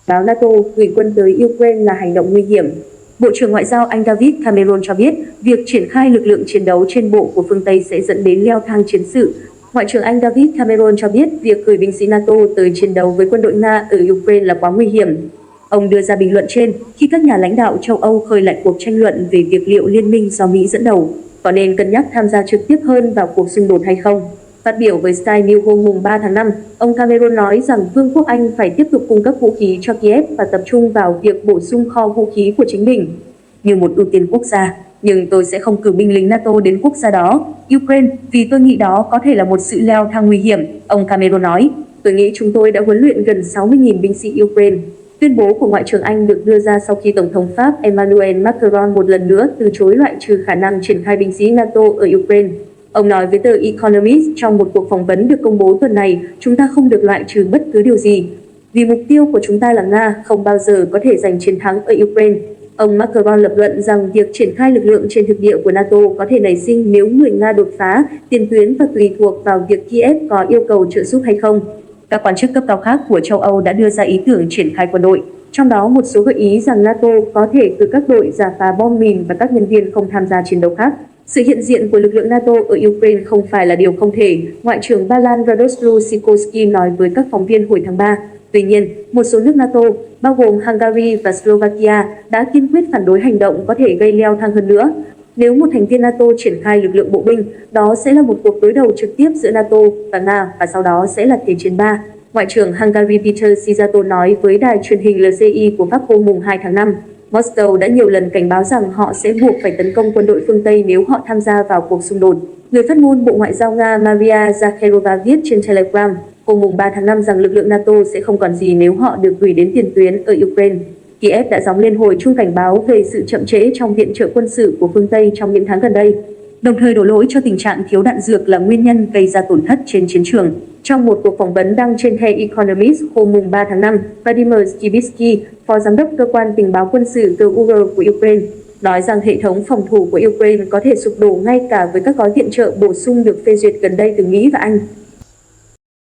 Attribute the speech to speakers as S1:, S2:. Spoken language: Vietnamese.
S1: báo NATO gửi quân tới Ukraine là hành động nguy hiểm. Bộ trưởng Ngoại giao Anh David Cameron cho biết việc triển khai lực lượng chiến đấu trên bộ của phương Tây sẽ dẫn đến leo thang chiến sự. Ngoại trưởng Anh David Cameron cho biết việc gửi binh sĩ NATO tới chiến đấu với quân đội Nga ở Ukraine là quá nguy hiểm. Ông đưa ra bình luận trên khi các nhà lãnh đạo châu Âu khơi lại cuộc tranh luận về việc liệu liên minh do Mỹ dẫn đầu có nên cân nhắc tham gia trực tiếp hơn vào cuộc xung đột hay không. Phát biểu với Sky News hôm 3 tháng 5, ông Cameron nói rằng Vương quốc Anh phải tiếp tục cung cấp vũ khí cho Kiev và tập trung vào việc bổ sung kho vũ khí của chính mình như một ưu tiên quốc gia. Nhưng tôi sẽ không cử binh lính NATO đến quốc gia đó, Ukraine, vì tôi nghĩ đó có thể là một sự leo thang nguy hiểm, ông Cameron nói. Tôi nghĩ chúng tôi đã huấn luyện gần 60.000 binh sĩ Ukraine. Tuyên bố của Ngoại trưởng Anh được đưa ra sau khi Tổng thống Pháp Emmanuel Macron một lần nữa từ chối loại trừ khả năng triển khai binh sĩ NATO ở Ukraine. Ông nói với tờ Economist trong một cuộc phỏng vấn được công bố tuần này, chúng ta không được loại trừ bất cứ điều gì. Vì mục tiêu của chúng ta là Nga không bao giờ có thể giành chiến thắng ở Ukraine. Ông Macron lập luận rằng việc triển khai lực lượng trên thực địa của NATO có thể nảy sinh nếu người Nga đột phá tiền tuyến và tùy thuộc vào việc Kiev có yêu cầu trợ giúp hay không. Các quan chức cấp cao khác của châu Âu đã đưa ra ý tưởng triển khai quân đội, trong đó một số gợi ý rằng NATO có thể cử các đội rà phá bom mìn và các nhân viên không tham gia chiến đấu khác. Sự hiện diện của lực lượng NATO ở Ukraine không phải là điều không thể, Ngoại trưởng Ba Lan Radoslaw Sikorski nói với các phóng viên hồi tháng 3. Tuy nhiên, một số nước NATO, bao gồm Hungary và Slovakia, đã kiên quyết phản đối hành động có thể gây leo thang hơn nữa. Nếu một thành viên NATO triển khai lực lượng bộ binh, đó sẽ là một cuộc đối đầu trực tiếp giữa NATO và Nga và sau đó sẽ là Thế chiến 3. Ngoại trưởng Hungary Peter Szijjarto nói với đài truyền hình LCI của Pháp hôm 2 tháng 5. Moscow đã nhiều lần cảnh báo rằng họ sẽ buộc phải tấn công quân đội phương Tây nếu họ tham gia vào cuộc xung đột. Người phát ngôn Bộ Ngoại giao Nga Maria Zakharova viết trên Telegram hôm 3 tháng 5 rằng lực lượng NATO sẽ không còn gì nếu họ được gửi đến tiền tuyến ở Ukraine. Kiev đã gióng lên hồi chuông cảnh báo về sự chậm trễ trong viện trợ quân sự của phương Tây trong những tháng gần đây, đồng thời đổ lỗi cho tình trạng thiếu đạn dược là nguyên nhân gây ra tổn thất trên chiến trường. Trong một cuộc phỏng vấn đăng trên The Economist hôm 3 tháng 5, Vladimir Skibitsky, phó giám đốc cơ quan tình báo quân sự GUR của Ukraine, nói rằng hệ thống phòng thủ của Ukraine có thể sụp đổ ngay cả với các gói viện trợ bổ sung được phê duyệt gần đây từ Mỹ và Anh.